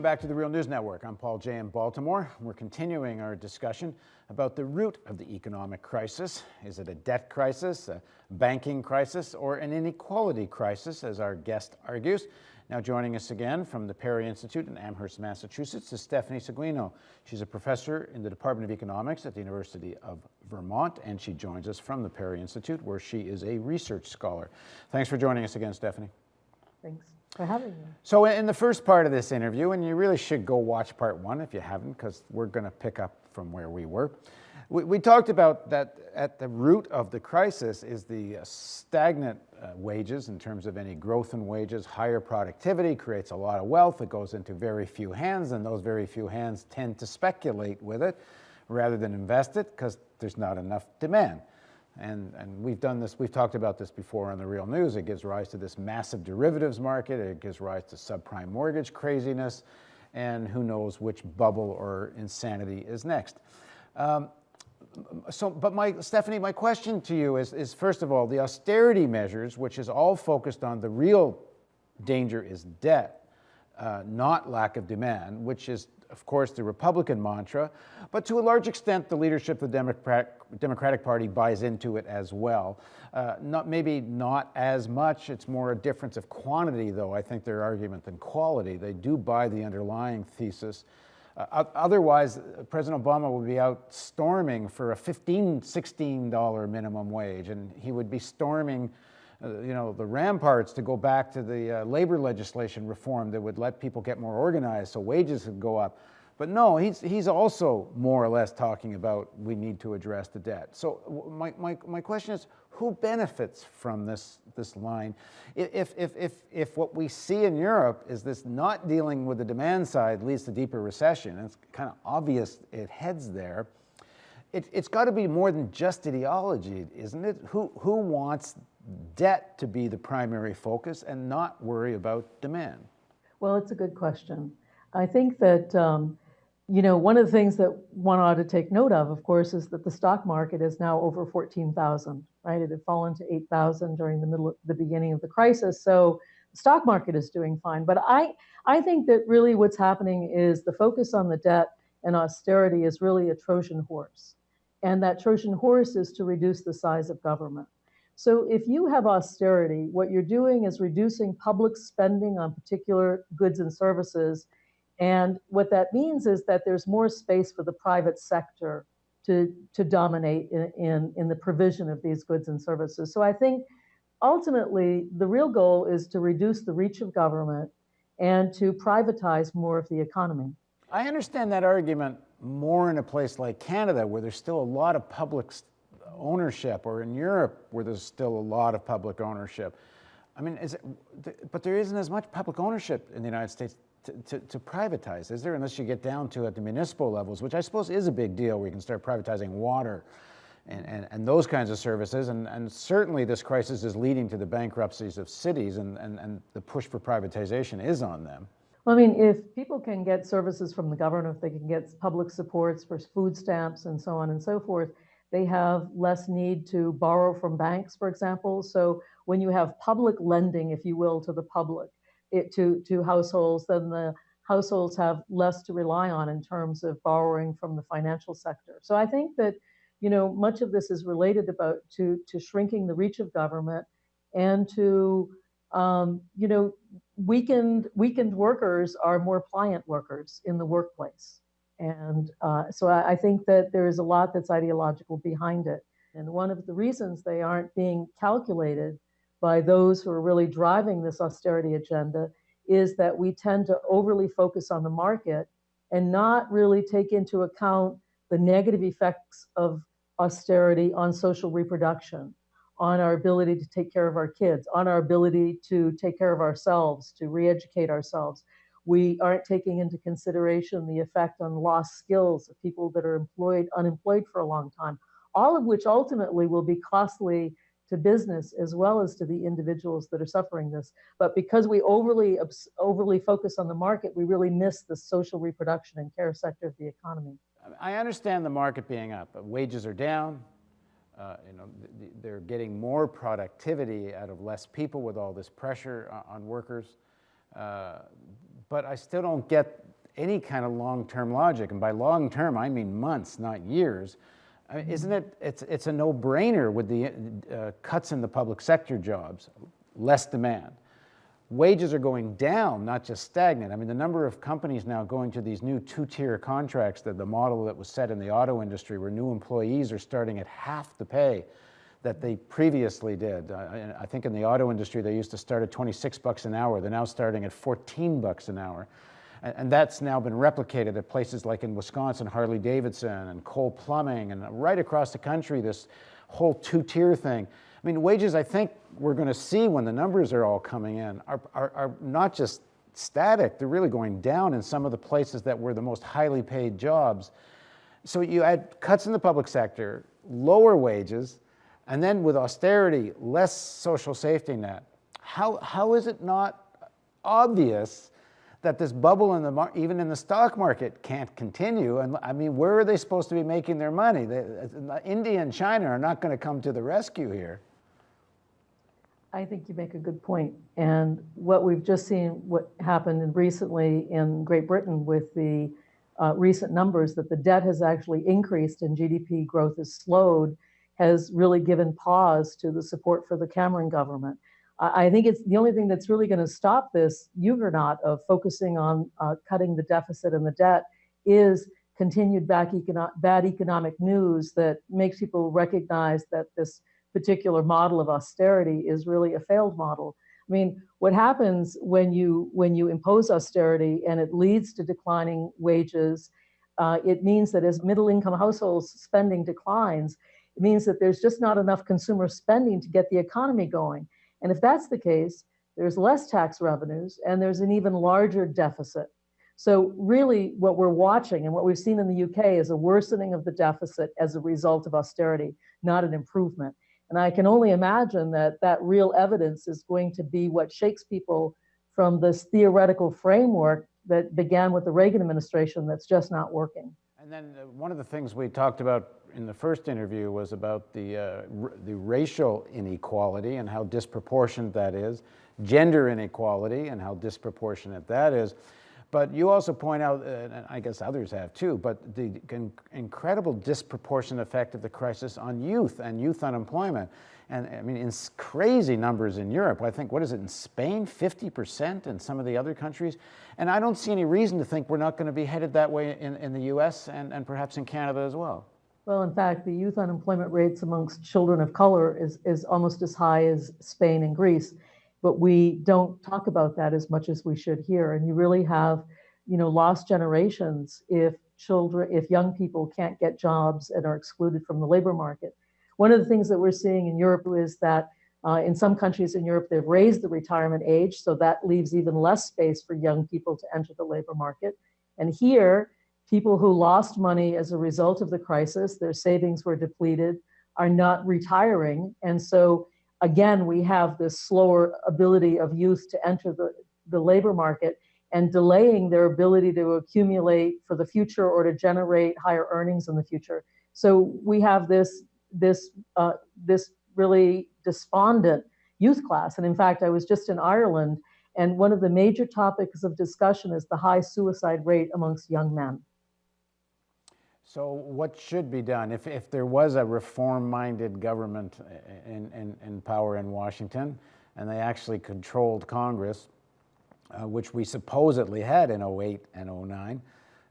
Welcome back to the Real News Network. I'm Paul Jay in Baltimore. We're continuing our discussion about the root of the economic crisis. Is it a debt crisis, a banking crisis, or an inequality crisis, as our guest argues? Now joining us again from the Perry Institute in Amherst, Massachusetts, is Stephanie Seguino. She's a professor in the Department of Economics at the University of Vermont, and she joins us from the Perry Institute, where she is a research scholar. Thanks for joining us again, Stephanie. Thanks for having me. So in the first part of this interview, and you really should go watch part one if you haven't, because we're going to pick up from where we were. We talked about that at the root of the crisis is the stagnant wages in terms of any growth in wages. Higher productivity creates a lot of wealth. It goes into very few hands, and those very few hands tend to speculate with it rather than invest it because there's not enough demand. And we've done this, we've talked about this before on the Real News. It gives rise to this massive derivatives market. It gives rise to subprime mortgage craziness, and who knows which bubble or insanity is next. Stephanie, my question to you is first of all, the austerity measures, which is all focused on the real danger is debt, not lack of demand, which is, of course, the Republican mantra, but to a large extent, the leadership of the Democratic Party buys into it as well. Maybe not as much. It's more a difference of quantity, though, I think, their argument, than quality. They do buy the underlying thesis. Otherwise, President Obama would be out storming for a $15, $16 minimum wage, and he would be storming the ramparts to go back to the labor legislation reform that would let people get more organized so wages would go up. But no, he's also more or less talking about we need to address the debt. So my question is, who benefits from this line? If what we see in Europe is this not dealing with the demand side leads to deeper recession, and it's kind of obvious it heads there, it's got to be more than just ideology, isn't it? Who wants debt to be the primary focus and not worry about demand? Well, it's a good question. I think that, one of the things that one ought to take note of course, is that the stock market is now over 14,000, right? It had fallen to 8,000 during the beginning of the crisis. So the stock market is doing fine. But I think that really what's happening is the focus on the debt and austerity is really a Trojan horse. And that Trojan horse is to reduce the size of government. So if you have austerity, what you're doing is reducing public spending on particular goods and services. And what that means is that there's more space for the private sector to dominate in the provision of these goods and services. So I think ultimately the real goal is to reduce the reach of government and to privatize more of the economy. I understand that argument more in a place like Canada, where there's still a lot of public ownership, or in Europe, where there's still a lot of public ownership. I mean, but there isn't as much public ownership in the United States to privatize, is there? Unless you get down to at the municipal levels, which I suppose is a big deal, where you can start privatizing water and those kinds of services. And certainly this crisis is leading to the bankruptcies of cities, and the push for privatization is on them. Well, I mean, if people can get services from the government, if they can get public supports for food stamps and so on and so forth, they have less need to borrow from banks, for example. So when you have public lending, if you will, to the public, to households, then the households have less to rely on in terms of borrowing from the financial sector. So I think that, much of this is related to shrinking the reach of government and to, weakened workers are more pliant workers in the workplace. And so I think that there is a lot that's ideological behind it. And one of the reasons they aren't being calculated by those who are really driving this austerity agenda is that we tend to overly focus on the market and not really take into account the negative effects of austerity on social reproduction, on our ability to take care of our kids, on our ability to take care of ourselves, to re-educate ourselves. We aren't taking into consideration the effect on lost skills of people that are unemployed for a long time, all of which ultimately will be costly to business as well as to the individuals that are suffering this. But because we overly focus on the market, we really miss the social reproduction and care sector of the economy. I understand the market being up, but wages are down. They're getting more productivity out of less people with all this pressure on workers. But I still don't get any kind of long-term logic, and by long-term I mean months, not years, I mean, isn't it, it's a no-brainer with the cuts in the public sector jobs, less demand. Wages are going down, not just stagnant. I mean, the number of companies now going to these new two-tier contracts, the model that was set in the auto industry, where new employees are starting at half the pay that they previously did. I think in the auto industry, they used to start at 26 bucks an hour. They're now starting at 14 bucks an hour. And that's now been replicated at places like in Wisconsin, Harley Davidson and Cole Plumbing, and right across the country, this whole two-tier thing. I mean, wages, I think we're going to see when the numbers are all coming in, are not just static, they're really going down in some of the places that were the most highly paid jobs. So you add cuts in the public sector, lower wages, and then with austerity, less social safety net. How is it not obvious that this bubble in the even in the stock market can't continue? And I mean, where are they supposed to be making their money? India and China are not going to come to the rescue here. I think you make a good point. And what we've just seen, what happened recently in Great Britain with the recent numbers, that the debt has actually increased and GDP growth has slowed, has really given pause to the support for the Cameron government. I think it's the only thing that's really going to stop this juggernaut of focusing on cutting the deficit and the debt is continued bad economic news that makes people recognize that this particular model of austerity is really a failed model. I mean, what happens when you impose austerity and it leads to declining wages, it means that as middle-income households' spending declines, it means that there's just not enough consumer spending to get the economy going. And if that's the case, there's less tax revenues and there's an even larger deficit. So really what we're watching and what we've seen in the UK is a worsening of the deficit as a result of austerity, not an improvement. And I can only imagine that that real evidence is going to be what shakes people from this theoretical framework that began with the Reagan administration that's just not working. And then one of the things we talked about in the first interview was about the racial inequality and how disproportionate that is, gender inequality and how disproportionate that is. But you also point out, and I guess others have too, but the incredible disproportionate effect of the crisis on youth and youth unemployment. And I mean, in crazy numbers in Europe. I think, what is it, in Spain, 50%, and some of the other countries? And I don't see any reason to think we're not going to be headed that way in the US and perhaps in Canada as well. Well, in fact, the youth unemployment rates amongst children of color is almost as high as Spain and Greece. But we don't talk about that as much as we should here. And you really have, lost generations if young people can't get jobs and are excluded from the labor market. One of the things that we're seeing in Europe is that in some countries in Europe, they've raised the retirement age, so that leaves even less space for young people to enter the labor market. And here, people who lost money as a result of the crisis, their savings were depleted, are not retiring. And so again, we have this slower ability of youth to enter the labor market and delaying their ability to accumulate for the future or to generate higher earnings in the future. So we have this really despondent youth class. And in fact, I was just in Ireland, and one of the major topics of discussion is the high suicide rate amongst young men. So what should be done if there was a reform-minded government in power in Washington and they actually controlled Congress, which we supposedly had in 08 and 09,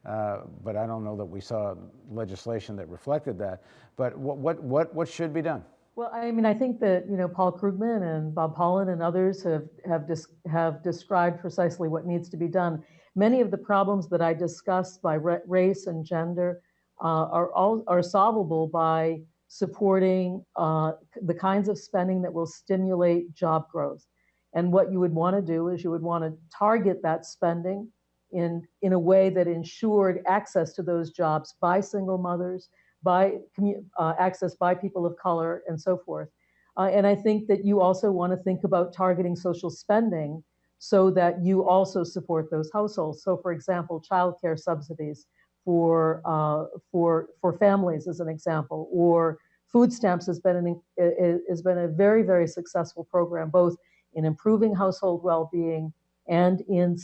but I don't know that we saw legislation that reflected that. But what should be done? Well, I mean, I think that Paul Krugman and Bob Pollan and others have described precisely what needs to be done. Many of the problems that I discussed by race and gender are solvable by supporting the kinds of spending that will stimulate job growth. And what you would want to do is you would want to target that spending in a way that ensured access to those jobs by single mothers, by access by people of color, and so forth. And I think that you also want to think about targeting social spending so that you also support those households. So, for example, childcare subsidies for families, as an example, or food stamps has been a very, very successful program, both in improving household well-being and in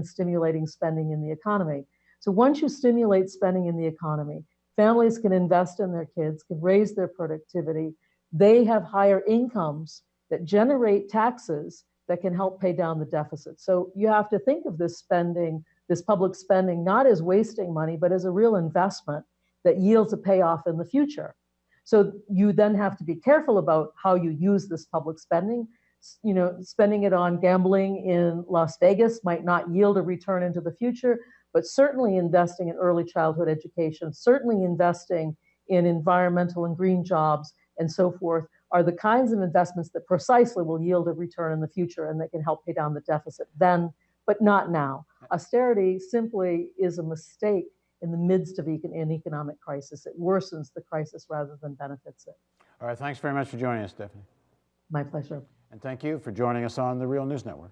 stimulating spending in the economy. So once you stimulate spending in the economy, families can invest in their kids, can raise their productivity. They have higher incomes that generate taxes that can help pay down the deficit. So you have to think of this spending, this public spending, not as wasting money, but as a real investment that yields a payoff in the future. So you then have to be careful about how you use this public spending. You know, spending it on gambling in Las Vegas might not yield a return into the future, but certainly investing in early childhood education, certainly investing in environmental and green jobs and so forth are the kinds of investments that precisely will yield a return in the future and that can help pay down the deficit then, but not now. Austerity simply is a mistake in the midst of an economic crisis. It worsens the crisis rather than benefits it. All right, thanks very much for joining us, Stephanie. My pleasure. And thank you for joining us on the Real News Network.